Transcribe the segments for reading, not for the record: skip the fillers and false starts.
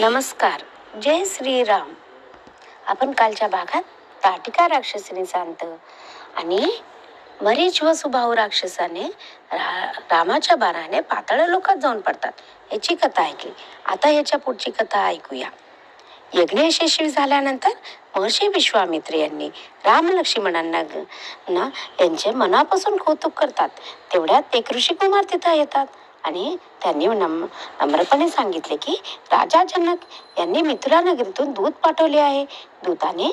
नमस्कार. जय श्रीराम. आपण कालच्या भागात ताटिका राक्षसीचा अंत आणि मरीच व सुबाहू राक्षसाने रामाच्या बाणाने पाताळ लोकात जाऊन पडतात याची कथा ऐकली. आता याच्या पुढची कथा ऐकूया. यज्ञ यशस्वी झाल्यानंतर महर्षी विश्वामित्र यांनी राम लक्ष्मणांना यांचे मनापासून कौतुक करतात. तेवढ्यात एक ऋषिकुमार तिथं येतात आणि त्यांनी नम्रपणे सांगितले की राजा जनक यांनी मिथिला नगरीतून दूत पाठवले आहे. दूताने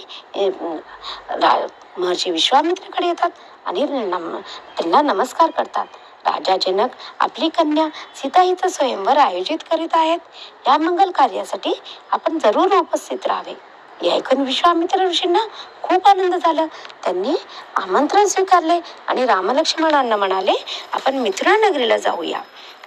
महर्षी विश्वामित्राकडे येतात आणि त्यांना नमस्कार करतात. राजा जनक आपली कन्या सीता हिचं स्वयंवर आयोजित करीत आहेत. या मंगल कार्यासाठी आपण जरूर उपस्थित राहावे. हे ऐकून विश्वामित्र ऋषींना खूप आनंद झाला. त्यांनी आमंत्रण स्वीकारले आणि रामलक्ष्मणांना म्हणाले, आपण मिथिला नगरीला जाऊया.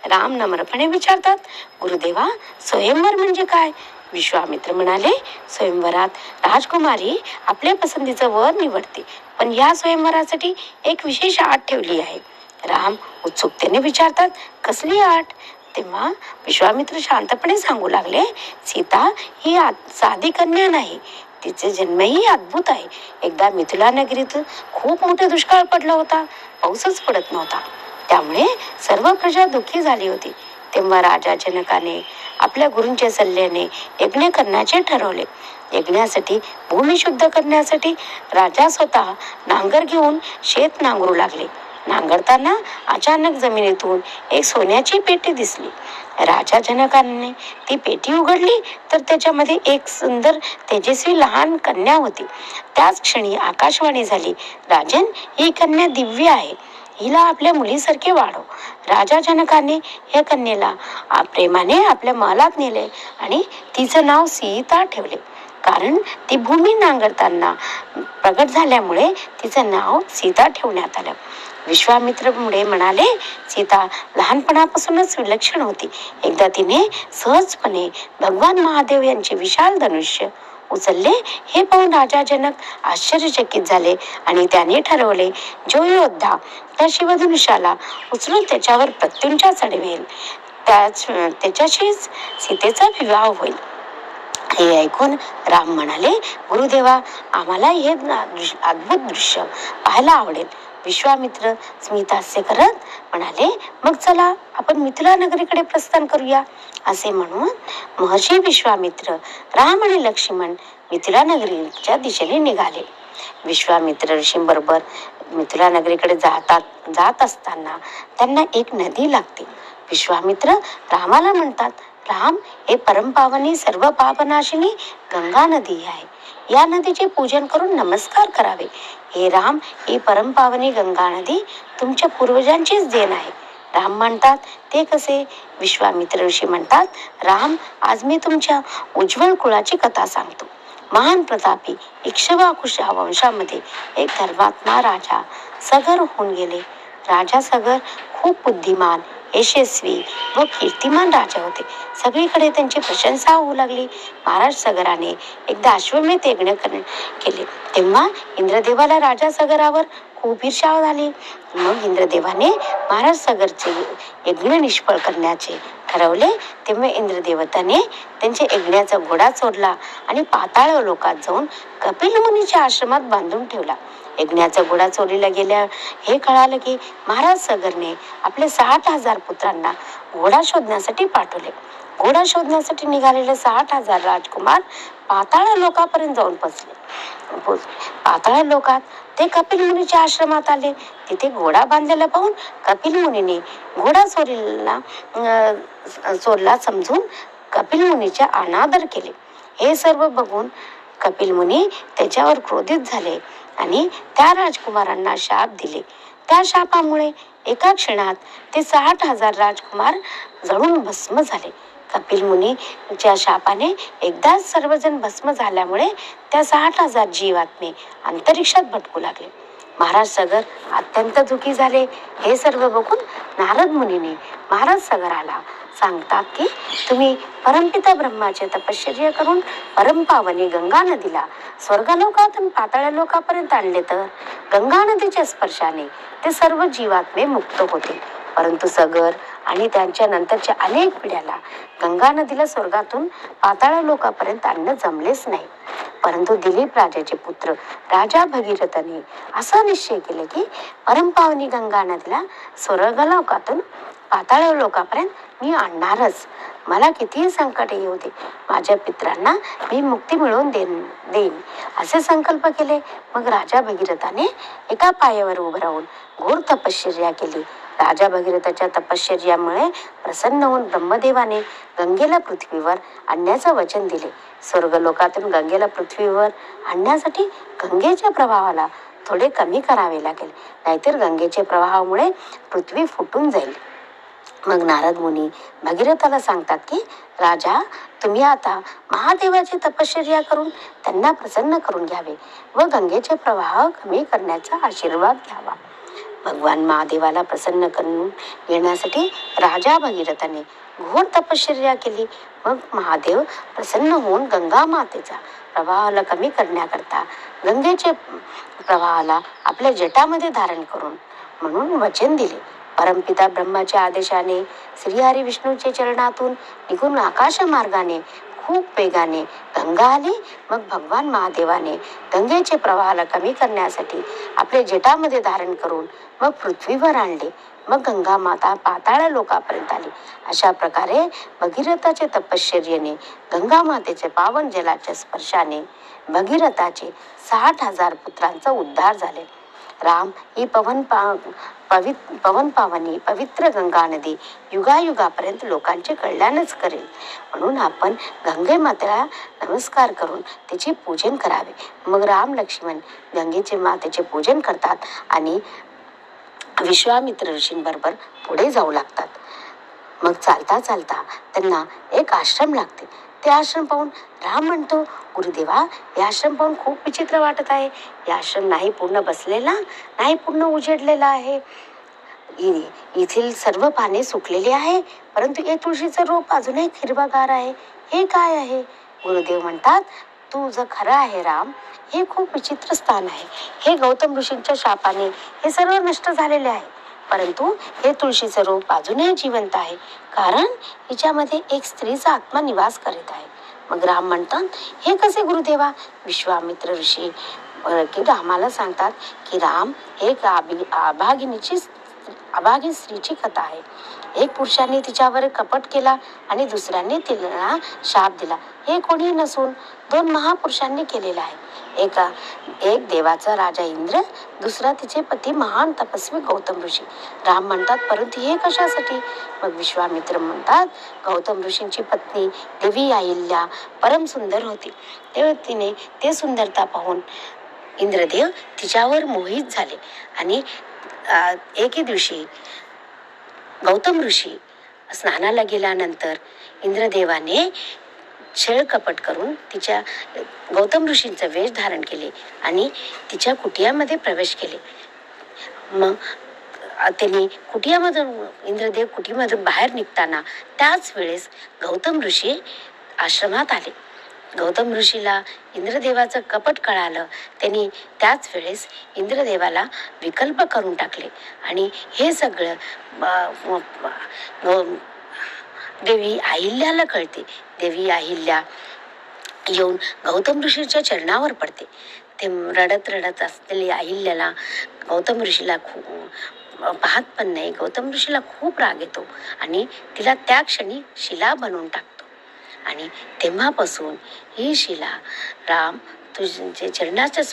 राम नम्रपणे विचारतात, गुरुदेवा, स्वयंवर म्हणजे काय? विश्वामित्र म्हणाले, स्वयंवरात राजकुमारी आपल्या पसंतीचं वर निवडते, पण या स्वयंवरासाठी एक विशेष अट ठेवली आहे. राम उत्सुकतेने विचारतात, कसली अट? तेव्हा विश्वामित्र शांतपणे सांगू लागले, सीता ही साधी कन्या नाही, तिचे जन्मही अद्भुत आहे. एकदा मिथिला नगरीत खूप मोठा दुष्काळ पडला होता. पाऊसच पडत नव्हता. त्यामुळे सर्व प्रजा दुःखी झाली होती. तेव्हा राजा जनकाने आपल्या गुरूंच्या सल्ल्याने यज्ञ करण्याचे ठरवले. यज्ञासाठी भूमी शुद्ध करण्यासाठी राजा स्वतः नांगर घेऊन शेत नांगरू लागले. नांगरताना अचानक जमिनीतून एक सोन्याची पेटी दिसली. राजा जनकाने ती पेटी उघडली तर त्याच्यामध्ये एक सुंदर तेजस्वी लहान कन्या होती. त्याच क्षणी आकाशवाणी झाली, राजन, ही कन्या दिव्य आहे, हिला आपल्या मुलीसारखे वाढव. राजा जनकाने या कन्येला प्रेमाने आपल्या महालात नेले आणि तिचं नाव सीता ठेवले. कारण ती भूमी नांगरताना प्रगट झाल्यामुळे तिचं नाव सीता ठेवण्यात आलं. विश्वामित्र पुढे म्हणाले, सीता लहानपणापासूनच विलक्षण होती. एकदा तिने सहजपणे भगवान महादेव यांचे विशाल धनुष्य उचलले. हे पाहून राजा जनक आश्चर्यचकित झाले आणि त्याने ठरवले, जो योद्धा त्या शिवधनुष्याला उचलून त्याच्यावर प्रत्युंचा चढवेल त्याच्याशीच सीतेचा विवाह होईल. हे ऐकून राम म्हणाले, गुरुदेवा, आम्हाला हे अद्भुत दृश्य पाहायला आवडेल. विश्वामित्र स्मितहास्य करत म्हणाले, मग चला आपण मिथिला नगरीकडे प्रस्थान करूया. असे म्हणून महर्षी विश्वामित्र, राम आणि लक्ष्मण मिथिला नगरीच्या दिशेने निघाले. विश्वामित्र ऋषींबरोबर मिथिला नगरीकडे जात असताना त्यांना एक नदी लागते. विश्वामित्र रामाला म्हणतात, राम, हे परमपावनी सर्व पापनाशिनी गंगा नदी आहे. या नदीचे पूजन करून नमस्कार करावे. हे राम, ही परमपावनी गंगा नदी तुमच्या पूर्वजांचीच देण आहे. राम म्हणतात, ते कसे? विश्वामित्र ऋषी म्हणतात, राम, आज मी तुमच्या उज्ज्वल कुळाची कथा सांगतो. महान प्रतापी इक्ष्वाकु वंशामध्ये एक धर्मात्मा राजा सगर होऊन गेले. राजा सगर खूप बुद्धिमान, यशस्वी व कीर्तिमान राजा होते. सगळीकडे त्यांची प्रशंसा होऊ लागली. महाराज सगराने एकदा अश्वमेध यज्ञ केले. तेव्हा इंद्रदेवाला राजा सगरावर खूप ईर्ष्या झाली. मग इंद्रदेवाने महाराज सगरचे यज्ञ निष्फळ करण्याचे ठरवले. तेव्हा इंद्रदेवताने त्यांच्या यज्ञाचा घोडा चोरला आणि पाताळ लोकात जाऊन कपिल मुनीच्या आश्रमात बांधून ठेवला. यज्ञाचा घोडा चोरीला गेल्या हे कळालं की महाराज सगरने आपले 60,000 पुत्रांना घोडा शोधण्यासाठी पाठवले. घोडा शोधण्यासाठी निघालेले 60,000 राजकुमार पाताळ लोकापर्यंत जाऊन पोचले. पाताळ लोकात ते कपिल मुनीच्या आश्रमात आले. तिथे घोडा बांधलेला पाहून कपिल मुनीने घोडा चोरला समजून कपिल मुनीचे अनादर केले. हे सर्व बघून कपिल मुनी त्याच्यावर क्रोधित झाले आणि त्या राजकुमारांना शाप दिले. त्या शापामुळे एका क्षणात ते 60,000 राजकुमार जळून भस्म झाले. कपिल मुनीच्या शापाने एकदाच सर्वजण भस्म झाल्यामुळे त्या 60,000 जीवात्मे अंतरिक्षात भटकू लागले. महाराज सगर अत्यंत दुःखी झाले. हे सर्व बघून नारद मुनीने महाराज सगराला सांगतात की तुम्ही परमपिता ब्रह्माचे तपश्चर्या करून परमपावनी गंगा नदीला स्वर्गलोकातून पाताळ लोकापर्यंत आणले तर गंगा नदीच्या स्पर्शाने ते सर्व जीवात्मे मुक्त होतील. परंतु सगर आणि त्यांच्या नंतरच्या अनेक पिढ्याला गंगा नदीला स्वर्गातून पाताळ लोकापर्यंत आणणं जमलेच नाही. परंतु दिलीप राजाचे पुत्र राजा भगीरथाने असा निश्चय केले की परमपावनी गंगा नदीला स्वर्गलोकातून पाताळ लोकापर्यंत मी आणणारच. मला कितीही संकट येऊ दे, माझ्या पित्रांना मी मुक्ती मिळवून देईन असे संकल्प केले. मग राजा भगीरथाने एका पायावर उभं राहून घोर तपश्चर्या केली. राजा भगीरथाच्या तपश्चर्यामुळे प्रसन्न होऊन ब्रह्मदेवाने गंगेला पृथ्वीवर आणण्याचं वचन दिले. स्वर्गलोकातून गंगेला पृथ्वीवर आणण्यासाठी गंगेच्या प्रवाहाला थोडे कमी करावे लागेल, नाहीतर गंगेच्या प्रवाहामुळे पृथ्वी फुटून जाईल. मग नारद मुनी भगीरथाला सांगतात की राजा, तुम्ही आता महादेवाची तपश्चर्या करून त्यांना प्रसन्न करून घ्यावे व गंगेचे प्रवाह कमी करण्याचा आशीर्वाद घ्यावा. भगवान महादेवाला प्रसन्न करून येण्यासाठी राजा भगीरथाने घोर तपश्चर्या केली. मग महादेव प्रसन्न होऊन गंगा मातेचा प्रवाहाला कमी करण्याकरता गंगेचे प्रवाहाला आपल्या जटामध्ये धारण करून म्हणून वचन दिले. परमपिता ब्रह्माच्या आदेशाने श्रीहरी विष्णूच्या चरणातून निघून आकाश मार्गाने खूप वेगाने गंगा आली. मग भगवान महादेवाने गंगेचे प्रवाहाला कमी करण्यासाठी आपले जटामध्ये धारण करून मग पृथ्वीवर आणले. मग गंगा माता पाताळ लोकापर्यंत आली. अशा प्रकारे भगीरथाचे तपश्चर्येने गंगा मातेचे पावन जलाच्या स्पर्शाने भगीरथाचे 60,000 पुत्रांचा उद्धार झाले. राम ही पवन पावनी पवित्र गंगा नदी युगायुगापर्यंत लोकांचे कल्याणच करेल. म्हणून आपण गंगे मातेला नमस्कार करून तिचे पूजन करावे. मग राम लक्ष्मण गंगेचे मातेचे पूजन करतात आणि विश्वामित्र ऋषींबरोबर पुढे जाऊ लागतात. मग चालता चालता त्यांना एक आश्रम लागते. ते आश्रम पाहून राम म्हणतो, गुरुदेवा, हे आश्रम पाहून खूप विचित्र वाटत आहे. हे आश्रम नाही पूर्ण बसलेला, नाही पूर्ण उजेडलेला आहे. येथील सर्व पाने सुकलेली आहे, परंतु हे तुळशीचं रोप अजूनही हिरवागार आहे. हे काय आहे? गुरुदेव म्हणतात, तुझं खरं आहे राम, हे खूप विचित्र स्थान आहे. हे गौतम ऋषींच्या शापाने हे सर्व नष्ट झालेले आहे, परंतु हे तुळशीचं रोप अजूनही जिवंत आहे, कारण हिच्यामध्ये एक स्त्रीचा आत्मा निवास करीत आहे. मग राम म्हणतात, हे कसे गुरुदेवा? विश्वामित्र ऋषी की रामाला सांगतात की राम, हे अभागिनी स्त्रीची कथा आहे. एक पुरुषाने तिच्यावर कपट केला आणि दुसऱ्याने तिला शाप दिला. हे कोणी नसून 2 महापुरुषांनी केलेलं आहे. एक देवाचा राजा इंद्र, दुसरा तिचे पती महान तपस्वी गौतम ऋषी. राम म्हणतात, परंतु हे कशासाठी? मग विश्वामित्र म्हणतात, गौतम ऋषींची पत्नी देवी अहिल्या परम सुंदर होती. तिने ते सुंदरता पाहून इंद्रदेव तिच्यावर मोहित झाले आणि एके दिवशी गौतम ऋषी स्नानाला गेल्यानंतर इंद्रदेवाने छळ कपट करून तिच्या गौतम ऋषींचा वेश धारण केले आणि तिच्या कुटियामध्ये प्रवेश केले. मग त्यांनी इंद्रदेव कुटीमधून बाहेर निघताना त्याच वेळेस गौतम ऋषी आश्रमात आले. गौतम ऋषीला इंद्रदेवाचं कपट कळालं. त्यांनी त्याच वेळेस इंद्रदेवाला विकल्प करून टाकले आणि हे सगळं देवी अहिल्याला कळते. देवी अहिल्या येऊन गौतम ऋषीच्या चरणावर पडते. ते रडत रडत असलेली अहिल्याला गौतम ऋषीला पाहत पण नाही. गौतम ऋषीला खूप राग येतो आणि तिला त्या क्षणी शिला बनवून टाकतो. आणि तेव्हापासून ही शिला राम तुझे चरणाच्या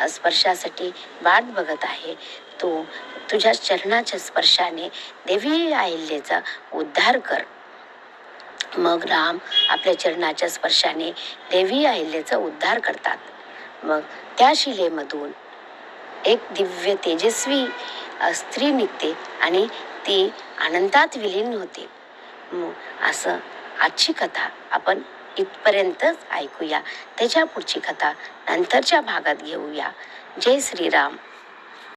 स्पर्शासाठी वाट बघत आहे. तू तुझ्या चरणाच्या स्पर्शाने देवी अहिल्याचा उद्धार कर. मग राम आपल्या चरणाच्या स्पर्शाने देवी अहिल्याचा उद्धार करतात. मग त्या शिलेमधून एक दिव्य तेजस्वी स्त्री निघते आणि ती अनंतात विलीन होते. असं आजची कथा आपण इथपर्यंतच ऐकूया. त्याच्या पुढची कथा नंतरच्या भागात घेऊया. जय श्रीराम.